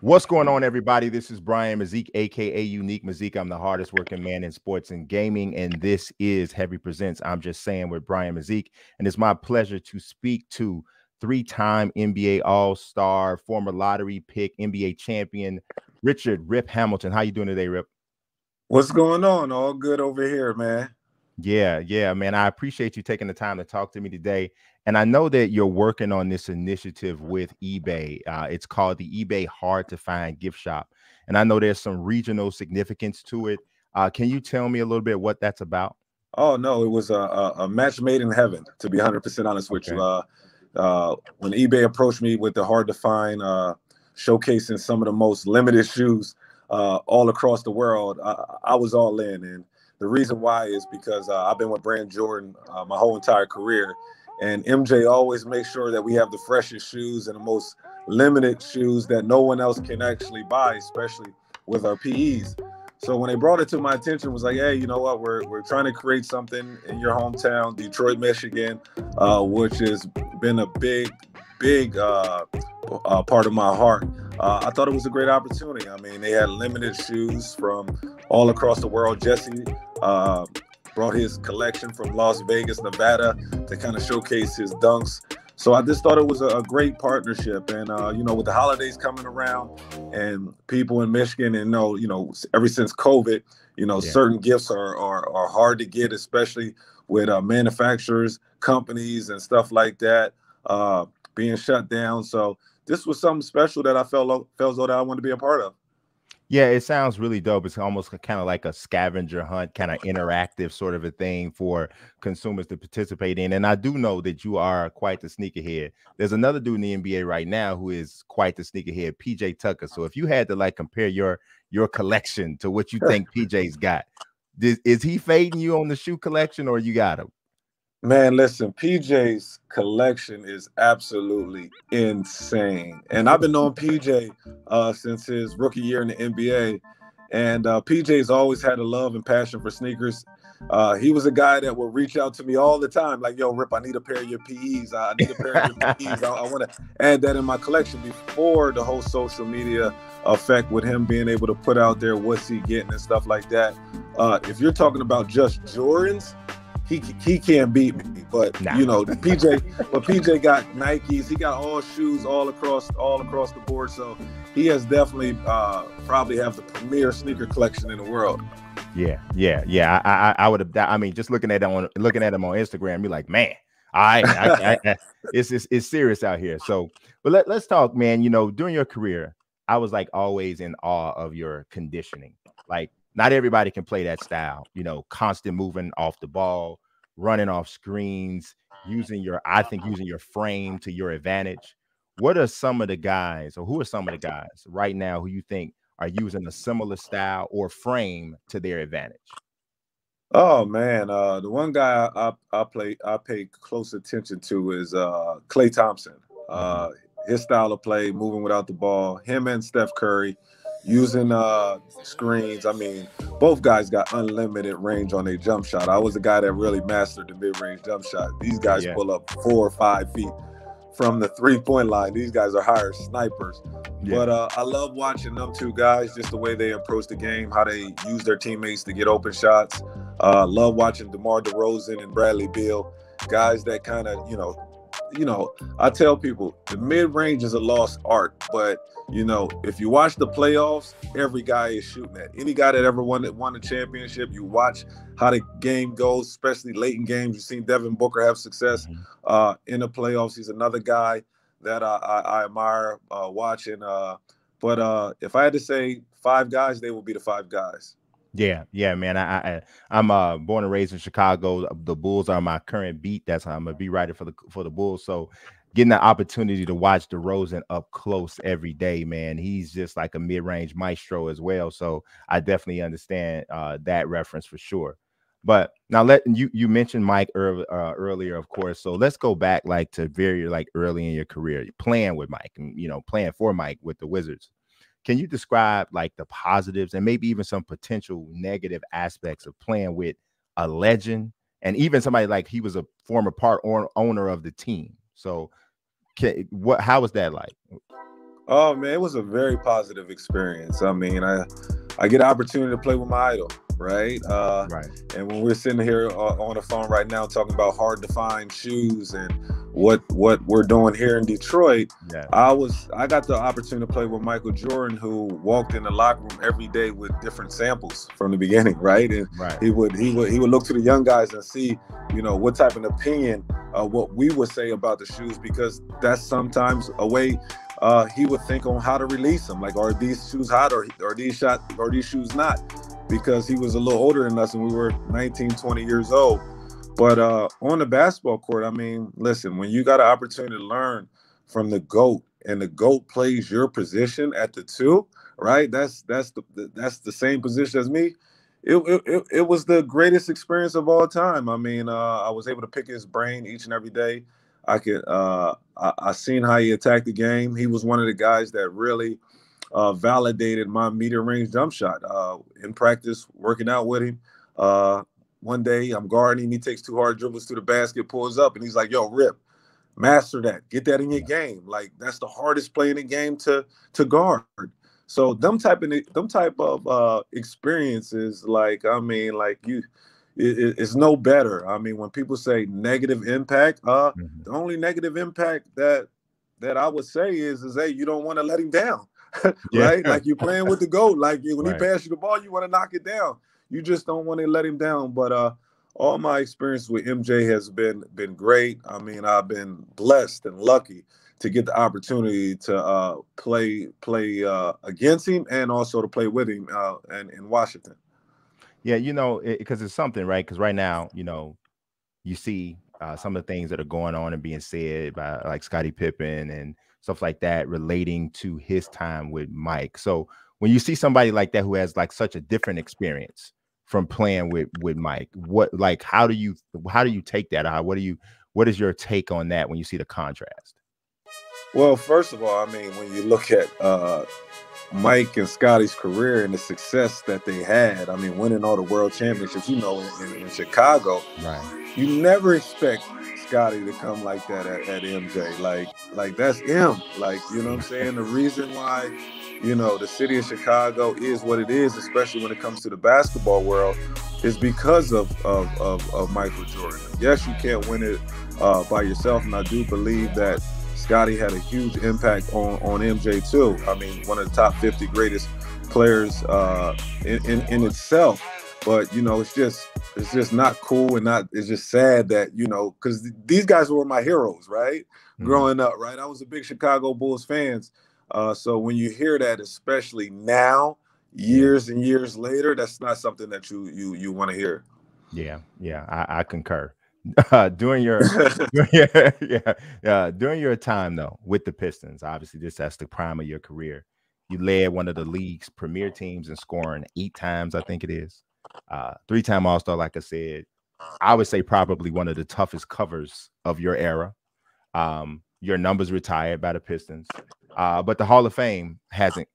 What's going on, everybody? This is Brian Mazique, aka Unique Mazique. I'm the hardest working man in sports and gaming, and this is Heavy Presents I'm Just Saying with Brian Mazique. And it's my pleasure to speak to three-time NBA All-Star, former lottery pick, NBA champion, Richard "Rip" Hamilton. How you doing today, Rip? What's going on? All good over here, man. Yeah, man. I appreciate you taking the time to talk to me today. And I know that you're working on this initiative with eBay. It's called the eBay Hard-to-Find Gift Shop. And I know there's some regional significance to it. Can you tell me a little bit what that's about? Oh, no, it was a match made in heaven, to be 100% honest with you. When eBay approached me with the Hard-to-Find, showcasing some of the most limited shoes all across the world, I was all in. And the reason why is because I've been with Brian Jordan my whole entire career. And MJ always makes sure that we have the freshest shoes and the most limited shoes that no one else can actually buy, especially with our PEs. So when they brought it to my attention, it was like, hey, you know what? We're trying to create something in your hometown, Detroit, Michigan, which has been a big part of my heart. I thought it was a great opportunity. I mean, they had limited shoes from all across the world. Jesse brought his collection from Las Vegas, Nevada, to kind of showcase his dunks. So I just thought it was a great partnership. And, with the holidays coming around and people in Michigan, and, ever since COVID, certain gifts are hard to get, especially with manufacturers, companies, and stuff like that being shut down. So this was something special that I felt as though that I wanted to be a part of. Yeah, it sounds really dope. It's almost kind of like a scavenger hunt, kind of interactive sort of a thing for consumers to participate in. And I do know that you are quite the sneakerhead. There's another dude in the NBA right now who is quite the sneakerhead, PJ Tucker. So if you had to compare your collection to what you think PJ's got, is he fading you on the shoe collection, or you got him? Man, listen, PJ's collection is absolutely insane. And I've been knowing PJ since his rookie year in the NBA. And PJ's always had a love and passion for sneakers. He was a guy that would reach out to me all the time, like, yo, Rip, I need a pair of your PEs. I need a pair of your PEs. I want to add that in my collection before the whole social media effect with him being able to put out there what's he getting and stuff like that. If you're talking about just Jordans, he can't beat me, but PJ got Nikes. He got all shoes all across the board. So he has definitely probably have the premier sneaker collection in the world. Yeah. I would have. I mean, just looking at him on Instagram, you're like, man, it's serious out here. So, but let's talk, man. During your career, I was always in awe of your conditioning. Not everybody can play that style, constant moving off the ball, running off screens, using your frame to your advantage. What are some of the guys, or who are some of the guys right now who you think are using a similar style or frame to their advantage? Oh man, the one guy I pay close attention to is Klay Thompson. His style of play, moving without the ball, him and Steph Curry, using screens. I mean, both guys got unlimited range on their jump shot. I was the guy that really mastered the mid-range jump shot. These guys pull up 4 or 5 feet from the three-point line. These guys are higher snipers. But I love watching them two guys, just the way they approach the game, how they use their teammates to get open shots. Love watching DeMar DeRozan and Bradley Beal, guys that kind of, I tell people the mid-range is a lost art, but if you watch the playoffs, every guy is shooting at. Any guy that ever won a championship, you watch how the game goes, especially late in games. You've seen Devin Booker have success in the playoffs. He's another guy that I admire watching. But if I had to say 5 guys, they will be the 5 guys. Yeah, man. I'm born and raised in Chicago. The Bulls are my current beat. That's how I'm a beat writer for the Bulls. So getting the opportunity to watch DeRozan up close every day, man, he's just like a mid-range maestro as well. So I definitely understand that reference for sure. But now you mentioned Mike earlier, of course. So let's go back to very early in your career, playing with Mike and playing for Mike with the Wizards. Can you describe the positives and maybe even some potential negative aspects of playing with a legend and even somebody like he was a former owner of the team. So how was that like? Oh man, it was a very positive experience. I mean, I get an opportunity to play with my idol, right? Right. And when we're sitting here on the phone right now talking about hard-to-find shoes and what we're doing here in Detroit, yeah. I got the opportunity to play with Michael Jordan, who walked in the locker room every day with different samples from the beginning, right? And he would look to the young guys and see, you know, what type of opinion what we would say about the shoes, because that's sometimes a way he would think on how to release them. Like, are these shoes hot, or are these shoes not? Because he was a little older than us and we were 19, 20 years old. But on the basketball court, I mean, listen, when you got an opportunity to learn from the GOAT, and the GOAT plays your position at the 2, right? That's the same position as me. It was the greatest experience of all time. I mean, I was able to pick his brain each and every day. I seen how he attacked the game. He was one of the guys that really validated my medium range jump shot. In practice, working out with him, one day I'm guarding him. He takes 2 hard dribbles to the basket, pulls up, and he's like, "Yo, Rip, master that. Get that in your game. Like, that's the hardest play in the game to guard." So them type of experiences, like, I mean, like, it's no better. I mean, when people say negative impact, the only negative impact that I would say is hey, you don't want to let him down. Right? Like, you're playing with the GOAT. Like, when he passes you the ball, you want to knock it down. You just don't want to let him down. But all my experience with MJ has been great. I mean, I've been blessed and lucky to get the opportunity to play against him, and also to play with him in Washington. Yeah, you know, because it's something, right? Because right now, you know, you see some of the things that are going on and being said by like Scottie Pippen and stuff like that relating to his time with Mike. So when you see somebody like that who has like such a different experience from playing with Mike, how do you take that? What is your take on that when you see the contrast? Well, first of all, I mean, when you look at Mike and Scottie's career and the success that they had, I mean, winning all the world championships, you know, in Chicago, right? You never expect Scottie to come like that at MJ. Like that's him. Like, you know what I'm saying? The reason why, you know, the city of Chicago is what it is, especially when it comes to the basketball world, is because of Michael Jordan. Yes, you can't win it by yourself, and I do believe that Scottie had a huge impact on MJ too. I mean, one of the top 50 greatest players in itself. But, you know, it's just not cool, and it's just sad that, you know, because these guys were my heroes, right? Growing up, right? I was a big Chicago Bulls fans. So when you hear that, especially now, years and years later, that's not something that you want to hear. Yeah, I concur. During your during your time though with the Pistons, obviously that's the prime of your career. You led one of the league's premier teams in scoring 8 times, I think it is. 3-time All-Star, like I said. I would say probably one of the toughest covers of your era. Your numbers retired by the Pistons, but the Hall of Fame hasn't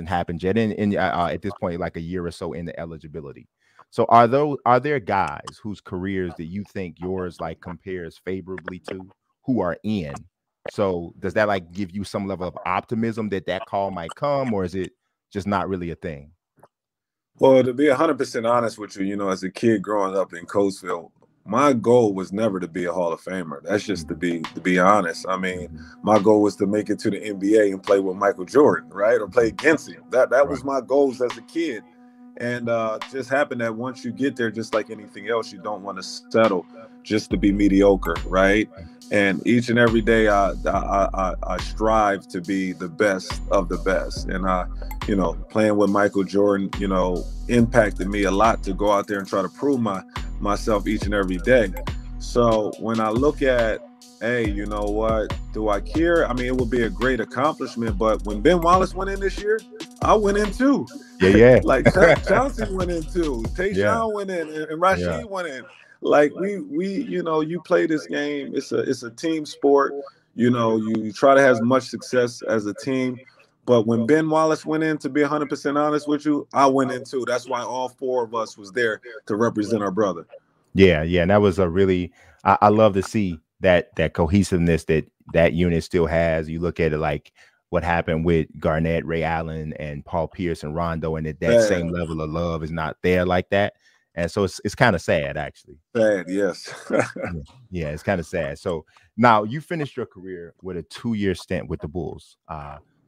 happened yet. At this point, like a year or so in the eligibility. So are there guys whose careers that you think yours like compares favorably to who are in? So does that like give you some level of optimism that call might come, or is it just not really a thing? Well, to be 100% honest with you, you know, as a kid growing up in Coatesville, my goal was never to be a Hall of Famer. That's just to be honest. I mean, my goal was to make it to the NBA and play with Michael Jordan, right? Or play against him. That was my goals as a kid. And just happened that once you get there, just like anything else, you don't want to settle just to be mediocre, right? And each and every day, I strive to be the best of the best. And you know, playing with Michael Jordan, you know, impacted me a lot to go out there and try to prove myself each and every day. So when I look at, hey, you know what, do I care? I mean, it would be a great accomplishment, but when Ben Wallace went in this year, I went in too. Yeah. Like Chauncey went in too. Tayshaun went in, and Rasheed went in. Like we, you know, you play this game. It's a team sport. You know, you try to have as much success as a team. But when Ben Wallace went in, to be 100% honest with you, I went in too. That's why all 4 of us was there to represent our brother. Yeah, yeah, and that was a really I love to see that cohesiveness that unit still has. You look at it like what happened with Garnett, Ray Allen, and Paul Pierce and Rondo, and that Sad, same level of love is not there like that. And so it's kind of sad, actually. sad, yes. Yeah, yeah, it's kind of sad. So now you finished your career with a 2-year stint with the Bulls.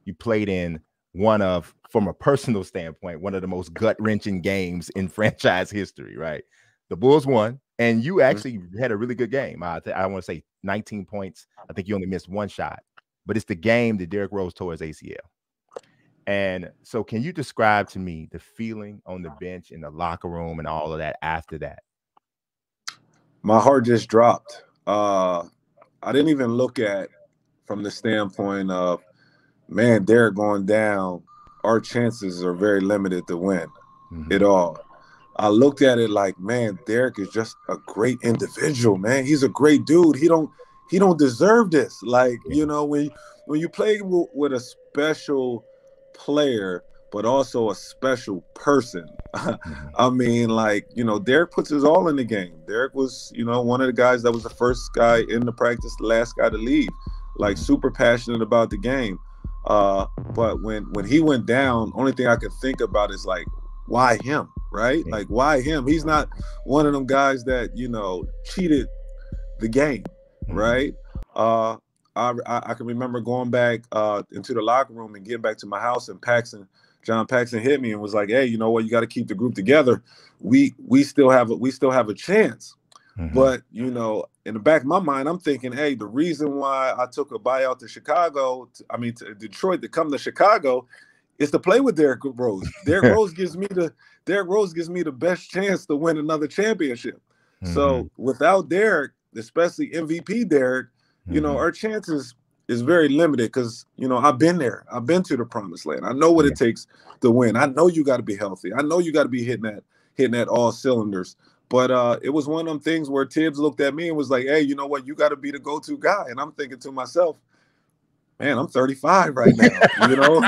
You played in one of, from a personal standpoint, one of the most gut wrenching games in franchise history. Right, the Bulls won, and you actually had a really good game. I want to say 19 points. I think you only missed one shot, but it's the game that Derrick Rose tore his ACL. And so, can you describe to me the feeling on the bench, in the locker room, and all of that after that? My heart just dropped. I didn't even look at from the standpoint of, man, Derrick going down, our chances are very limited to win it all. I looked at it like, man, Derrick is just a great individual, man. He's a great dude. He don't deserve this. Like, you know, when you play with a special player, but also a special person. I mean, like, you know, Derrick puts his all in the game. Derrick was, you know, one of the guys that was the first guy in the practice, the last guy to leave, like super passionate about the game. But when he went down, only thing I could think about is like, why him, right? Like, why him? He's not one of them guys that, you know, cheated the game, right? I can remember going back into the locker room and getting back to my house, and John Paxson hit me and was like, "Hey, you know what? You got to keep the group together. We still have a chance." But, you know, in the back of my mind, I'm thinking, hey, the reason why I took a buyout to Detroit to come to Chicago is to play with Derrick Rose. Derrick Rose gives me the best chance to win another championship. So without Derrick, especially MVP Derrick, you know, our chances is very limited because, you know, I've been there. I've been to the promised land. I know what it takes to win. I know you got to be healthy. I know you got to be hitting at all cylinders. But it was one of them things where Tibbs looked at me and was like, hey, you know what? You got to be the go-to guy. And I'm thinking to myself, man, I'm 35 right now, you know?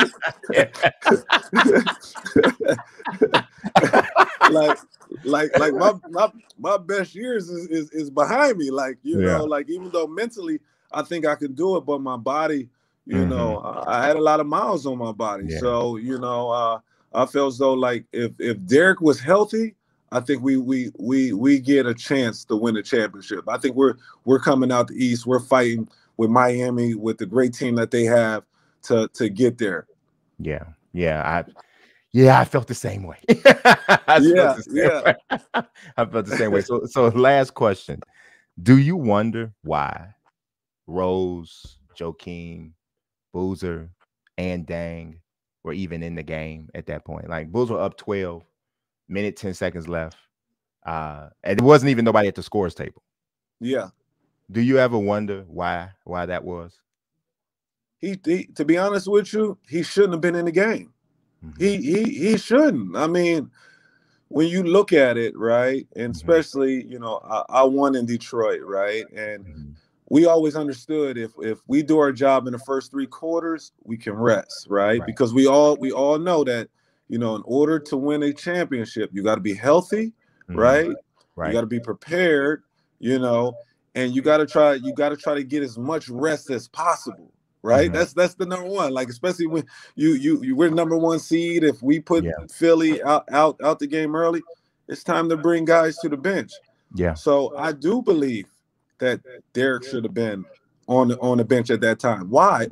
like my best years is behind me. Like, you know, like, even though mentally I think I could do it, but my body, you know, I had a lot of miles on my body. So, you know, I felt as though, like, if Derrick was healthy, I think we get a chance to win a championship. I think we're coming out the East. We're fighting with Miami, with the great team that they have to get there. I felt the same way. I felt the same way. So last question. Do you wonder why Rose, Joakim, Boozer, and Dang were even in the game at that point? Like, Bulls were up 12, minute 10 seconds left. And it wasn't even nobody at the scores table. Yeah. Do you ever wonder why that was? He to be honest with you, he shouldn't have been in the game. He shouldn't. I mean, when you look at it, right, and especially, you know, I won in Detroit, right, and we always understood if we do our job in the first 3 quarters, we can rest, right? Because we all know that, you know, in order to win a championship, you got to be healthy, right? You got to be prepared, you know, and you got to try to get as much rest as possible. Right, that's the number one. Like, especially when you we're number 1 seed. If we put Philly out the game early, it's time to bring guys to the bench. So I do believe that Derrick should have been on the bench at that time. Why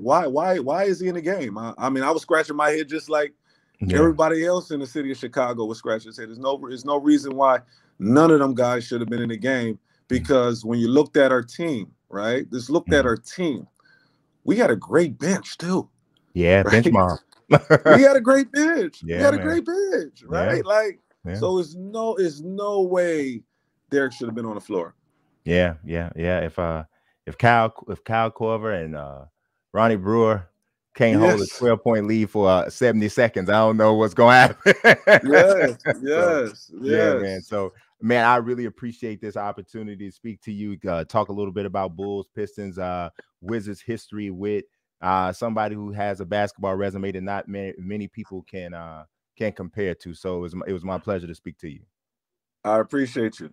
is he in the game? I mean, I was scratching my head just like everybody else in the city of Chicago was scratching his head. There's no reason why none of them guys should have been in the game, because when you looked at our team, right? Just looked at our team. We had a great bench too. Bench mom. We had a great bench. We had a great bench, right? So it's no way Derrick should have been on the floor. If Kyle Korver and Ronnie Brewer can't hold a 12-point lead for 70 seconds, I don't know what's gonna happen. Yes. Man. So, man, I really appreciate this opportunity to speak to you, talk a little bit about Bulls, Pistons, Wizards history with somebody who has a basketball resume that not many people can compare to. So it was my pleasure to speak to you. I appreciate you.